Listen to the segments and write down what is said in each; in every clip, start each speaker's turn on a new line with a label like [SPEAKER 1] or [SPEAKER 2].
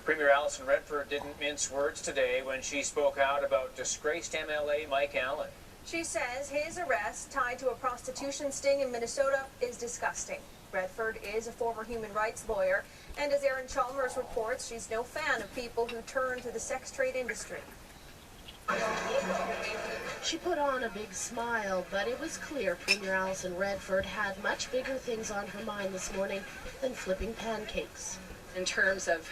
[SPEAKER 1] Premier Alison Redford didn't mince words today when she spoke out about disgraced MLA Mike Allen.
[SPEAKER 2] She says his arrest tied to a prostitution sting in Minnesota is disgusting. Redford is a former human rights lawyer, and as Erin Chalmers reports, she's no fan of people who turn to the sex trade industry.
[SPEAKER 3] She put on a big smile, but it was clear Premier Alison Redford had much bigger things on her mind this morning than flipping pancakes.
[SPEAKER 4] In terms of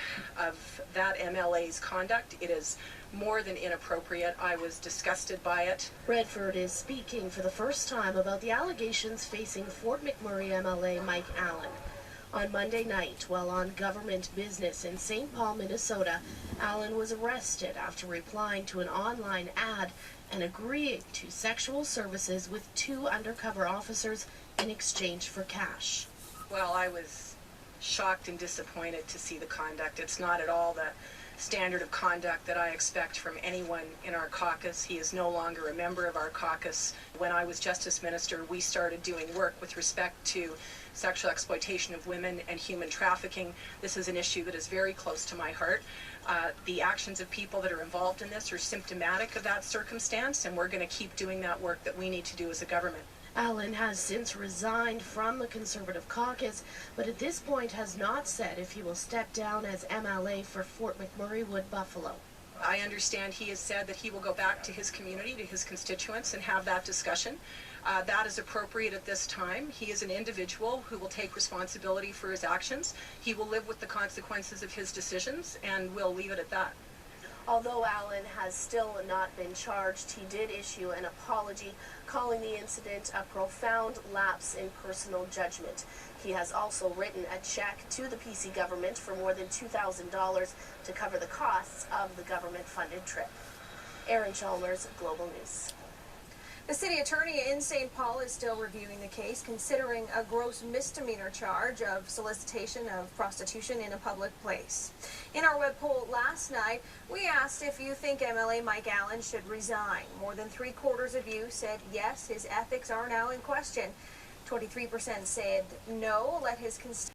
[SPEAKER 4] that MLA's conduct, it is more than inappropriate. I was disgusted by it.
[SPEAKER 3] Redford is speaking for the first time about the allegations facing Fort McMurray MLA Mike Allen. On Monday night, while on government business in St. Paul, Minnesota, Allen was arrested after replying to an online ad and agreeing to sexual services with 2 undercover officers in exchange for cash.
[SPEAKER 4] Well, I was shocked and disappointed to see the conduct. It's not at all the standard of conduct that I expect from anyone in our caucus. He is no longer a member of our caucus. When I was Justice Minister, we started doing work with respect to sexual exploitation of women and human trafficking. This is an issue that is very close to my heart. The actions of people that are involved in this are symptomatic of that circumstance, and we're going to keep doing that work that we need to do as a government.
[SPEAKER 3] Allen has since resigned from the Conservative caucus, but at this point has not said if he will step down as MLA for Fort McMurray Wood Buffalo.
[SPEAKER 4] I understand he has said that he will go back to his community, to his constituents, and have that discussion. That is appropriate at this time. He is an individual who will take responsibility for his actions. He will live with the consequences of his decisions, and we'll leave it at that.
[SPEAKER 3] Although Allen has still not been charged, he did issue an apology, calling the incident a profound lapse in personal judgment. He has also written a check to the PC government for more than $2,000 to cover the costs of the government-funded trip. Erin Chalmers, Global News.
[SPEAKER 2] The city attorney in St. Paul is still reviewing the case, considering a gross misdemeanor charge of solicitation of prostitution in a public place. In our web poll last night, we asked if you think MLA Mike Allen should resign. More than 3/4 of you said yes, his ethics are now in question. 23% said no, let his